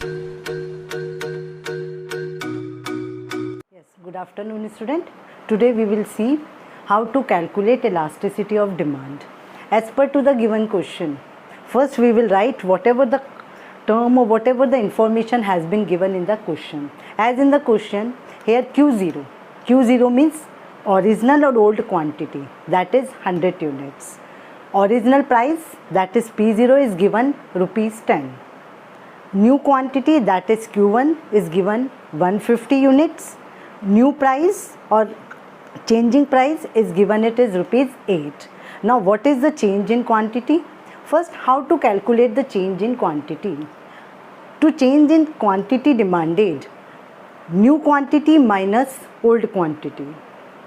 Yes, good afternoon student. Today we will see how to calculate elasticity of demand. As per to the given question, first we will write whatever the term or whatever the information has been given in the question. As in the question, here Q0. Q0 means original or old quantity, that is 100 units. Original price, that is P0, is given rupees 10. New quantity, that is Q1, is given 150 units. New price or changing price is given, it is rupees 8. Now what is the change in quantity? First, how to calculate the change in quantity? To change in quantity demanded, new quantity minus old quantity,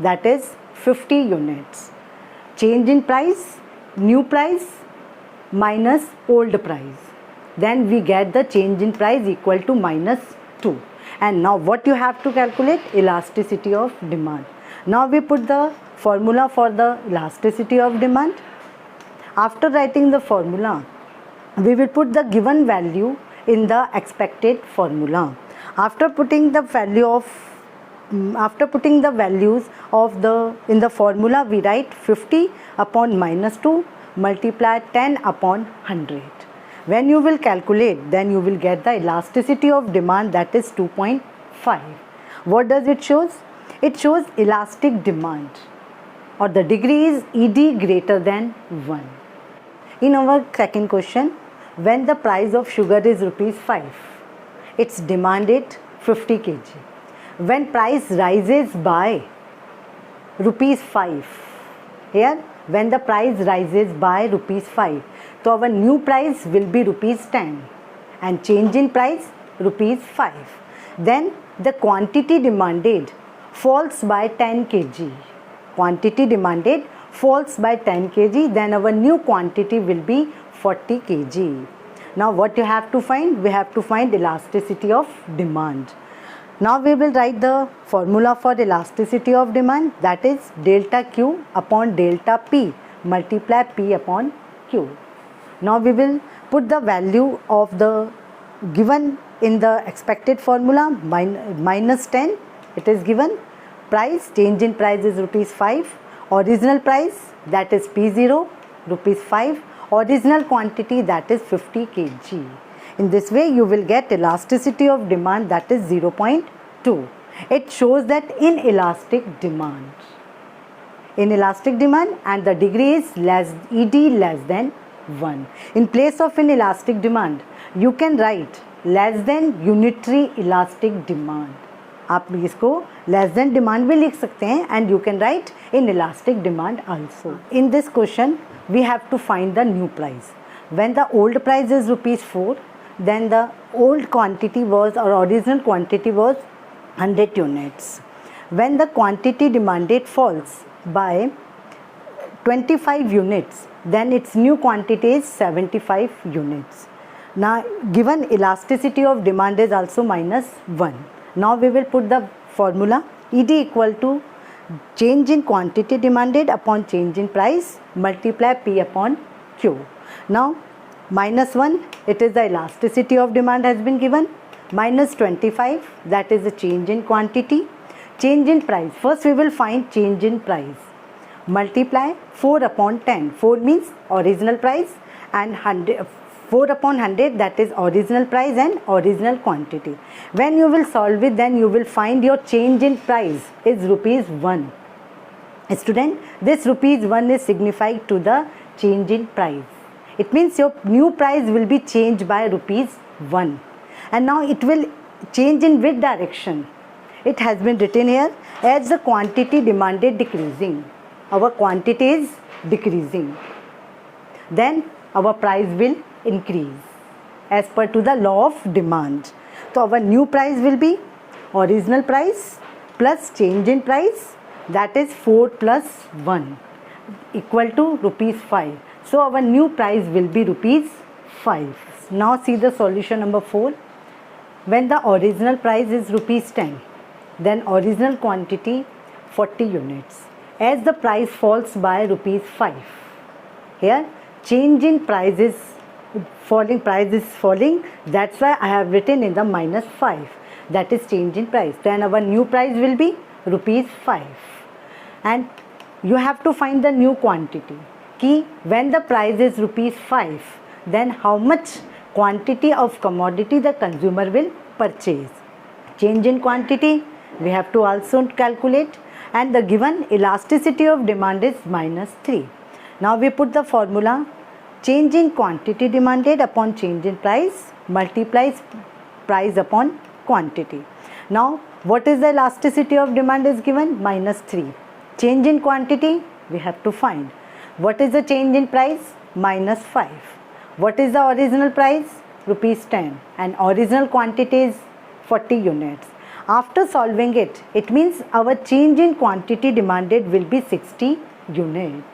that is 50 units. Change in price, new price minus old price. Then we get the change in price equal to minus 2. And now what you have to calculate? Elasticity of demand. Now we put the formula for the elasticity of demand. After writing the formula, we will put the given value in the expected formula. After putting the values in the formula, we write 50 upon minus 2 multiply 10 upon 100. When you will calculate, then you will get the elasticity of demand, that is 2.5. What does it shows? It shows elastic demand, or the degree is ED greater than 1. In our second question, when the price of sugar is rupees 5, its demanded 50 kg. When price rises by rupees 5, here when the price rises by rupees 5, so our new price will be rupees 10 and change in price rupees 5. Then the quantity demanded falls by 10 kg. Quantity demanded falls by 10 kg, then our new quantity will be 40 kg. Now what you have to find? We have to find elasticity of demand. Now we will write the formula for elasticity of demand, that is delta Q upon delta P multiply P upon Q. Now we will put the value of the given in the expected formula, minus 10, it is given. Price, change in price is rupees 5. Original price, that is P0, rupees 5. Original quantity, that is 50 kg. In this way you will get elasticity of demand, that is 0.2. It shows that in elastic demand and the degree is ED less than 1. In place of inelastic demand, you can write less than unitary elastic demand. आप इसको less than demand भी लिख सकते हैं, and you can write inelastic demand also. In this question, we have to find the new price. When the old price is rupees 4, then the old quantity was, or original quantity was 100 units. When the quantity demanded falls by 25 units, then its new quantity is 75 units. Now given elasticity of demand is also minus 1. Now we will put the formula ED equal to change in quantity demanded upon change in price multiply P upon Q. Now minus 1, it is the elasticity of demand has been given. Minus 25, that is the change in quantity. Change in price, first we will find change in price. Multiply 4 upon 10. 4 means original price, and 4 upon 100, that is original price and original quantity. When you will solve it, then you will find your change in price is rupees 1. Student, this rupees 1 is signified to the change in price. It means your new price will be changed by rupees 1. And now it will change in which direction? It has been written here, as the quantity demanded decreasing. Our quantity is decreasing. Then our price will increase as per to the law of demand. So our new price will be original price plus change in price, that is 4 plus 1 equal to rupees 5. So our new price will be rupees 5. Now see the solution number 4. When the original price is rupees 10, then original quantity 40 units. As the price falls by rupees 5, here change in price is falling, price is falling, that's why I have written in the -5, that is change in price. Then our new price will be rupees 5, and you have to find the new quantity. Ki when the price is rupees 5, then how much quantity of commodity the consumer will purchase. Change in quantity we have to also calculate, and the given elasticity of demand is -3. Now we put the formula: change in quantity demanded upon change in price multiplies price upon quantity. Now what is the elasticity of demand is given? -3. Change in quantity we have to find. What is the change in price? -5. What is the original price? Rupees 10, and original quantity is 40 units. After solving it, it means our change in quantity demanded will be 60 units.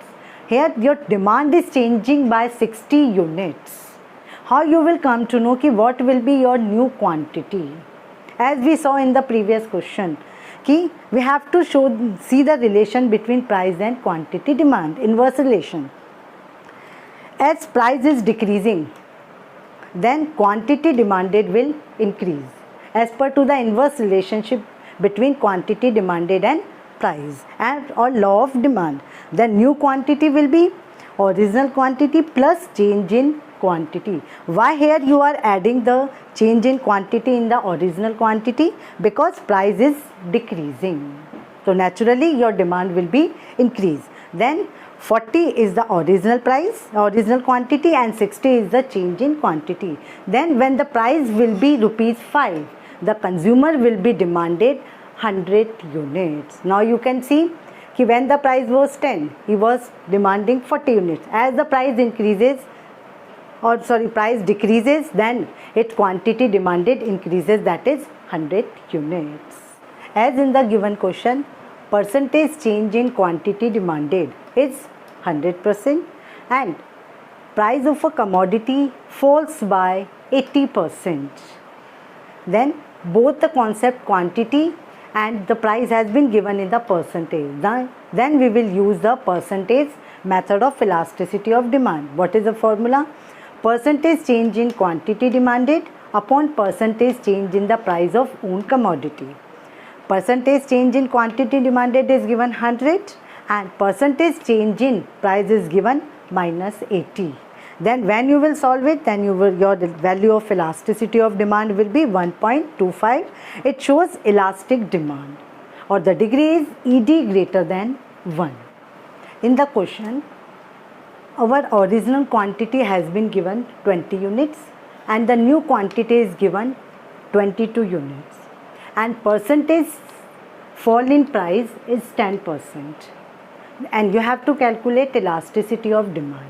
Here your demand is changing by 60 units. How you will come to know ki what will be your new quantity? As we saw in the previous question, ki we have to see the relation between price and quantity demand, inverse relation. As price is decreasing, then quantity demanded will increase as per to the inverse relationship between quantity demanded and price, and or law of demand. The new quantity will be original quantity plus change in quantity. Why here you are adding the change in quantity in the original quantity? Because price is decreasing, so naturally your demand will be increased. Then 40 is the original price, original quantity, and 60 is the change in quantity. Then when the price will be rupees 5, the consumer will be demanded 100 units. Now you can see कि when the price was 10, he was demanding 40 units. As the price increases, price decreases, then its quantity demanded increases, that is 100 units. As in the given question, percentage change in quantity demanded is 100%, and price of a commodity falls by 80%. Then both the concept quantity and the price has been given in the percentage. Then we will use the percentage method of elasticity of demand. What is the formula? Percentage change in quantity demanded upon percentage change in the price of own commodity. Percentage change in quantity demanded is given 100, and percentage change in price is given -80. Then when you will solve it, then your value of elasticity of demand will be 1.25. It shows elastic demand, or the degree is ED greater than 1. In the question, our original quantity has been given 20 units and the new quantity is given 22 units, and percentage fall in price is 10%, and you have to calculate elasticity of demand.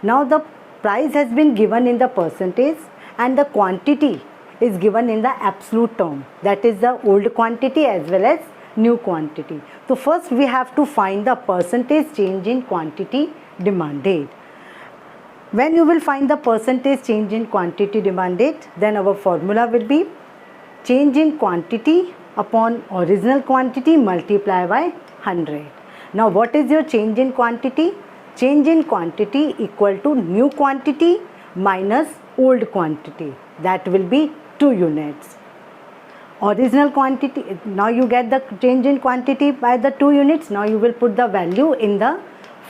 Now the price has been given in the percentage and the quantity is given in the absolute term, that is the old quantity as well as new quantity. So first we have to find the percentage change in quantity demanded. When you will find the percentage change in quantity demanded, then our formula will be change in quantity upon original quantity multiplied by 100. Now what is your change in quantity? Change in quantity equal to new quantity minus old quantity, that will be 2 units. Original quantity, now you get the change in quantity by the 2 units. Now you will put the value in the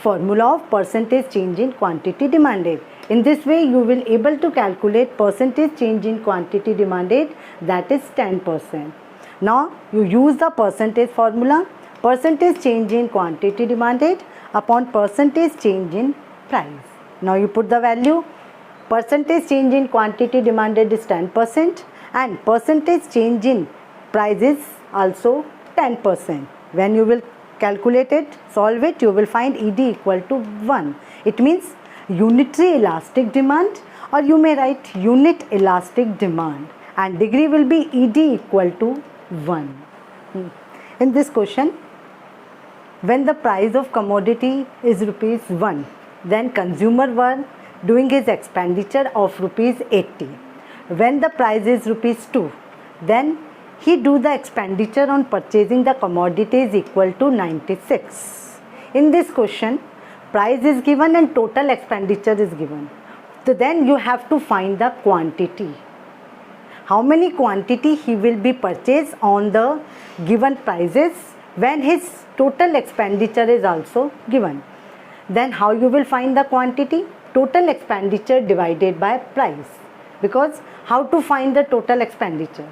formula of percentage change in quantity demanded. In this way you will able to calculate percentage change in quantity demanded, that is 10%. Now you use the percentage formula, percentage change in quantity demanded upon percentage change in price. Now you put the value, percentage change in quantity demanded is 10% and percentage change in price is also 10%. When you will calculate it, solve it, you will find ED equal to 1. It means unitary elastic demand, or you may write unit elastic demand, and degree will be ED equal to 1. In this question, when the price of commodity is rupees 1, then consumer were doing his expenditure of rupees 80. When the price is rupees 2, then he do the expenditure on purchasing the commodity is equal to 96. In this question, price is given and total expenditure is given. So then you have to find the quantity. How many quantity he will be purchased on the given prices when his total expenditure is also given. Then how you will find the quantity? Total expenditure divided by price. Because how to find the total expenditure?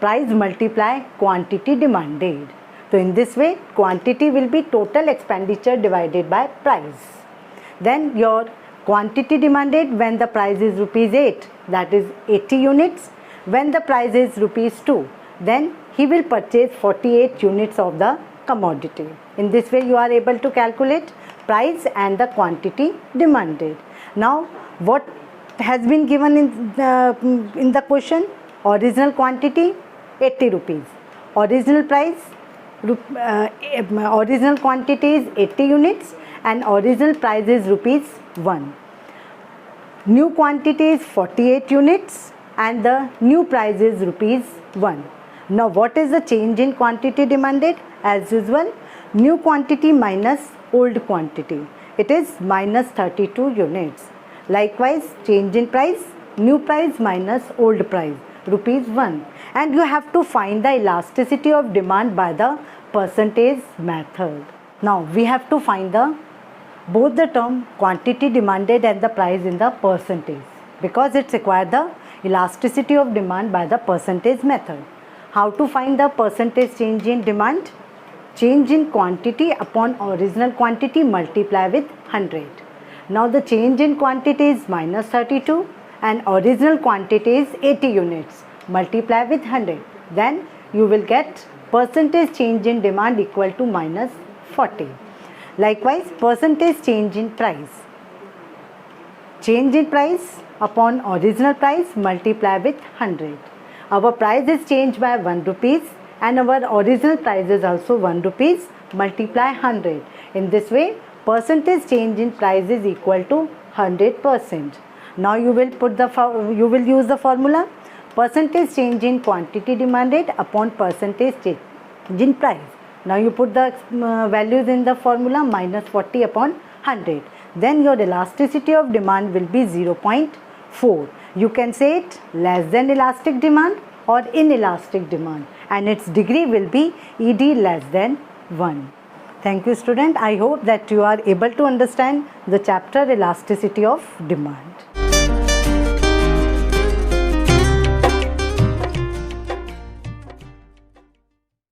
Price multiply quantity demanded. So in this way, quantity will be total expenditure divided by price. Then your quantity demanded when the price is rupees 8, that is 80 units. When the price is rupees 2, then he will purchase 48 units of the commodity. In this way you are able to calculate price and the quantity demanded. Now what has been given in the question? Original quantity 80 rupees. Original price, original quantity is 80 units and original price is rupees 1. New quantity is 48 units and the new price is rupees 1. Now what is the change in quantity demanded? As usual, new quantity minus old quantity. It is minus 32 units. Likewise, change in price, new price minus old price, rupees 1. And you have to find the elasticity of demand by the percentage method. Now we have to find both the term quantity demanded and the price in the percentage, because it's required the elasticity of demand by the percentage method. How to find the percentage change in demand? Change in quantity upon original quantity multiply with 100. Now the change in quantity is minus 32 and original quantity is 80 units. Multiply with 100. Then you will get percentage change in demand equal to minus 40. Likewise, percentage change in price. Change in price upon original price multiply with 100. Our price is changed by 1 rupees and our original price is also 1 rupees, multiply 100. In this way, percentage change in price is equal to 100%. Now you will use the formula percentage change in quantity demanded upon percentage change in price. Now you put the values in the formula minus 40 upon 100. Then your elasticity of demand will be 0.4. You can say it less than elastic demand or inelastic demand, and its degree will be ED less than 1. Thank you student. I hope that you are able to understand the chapter elasticity of demand.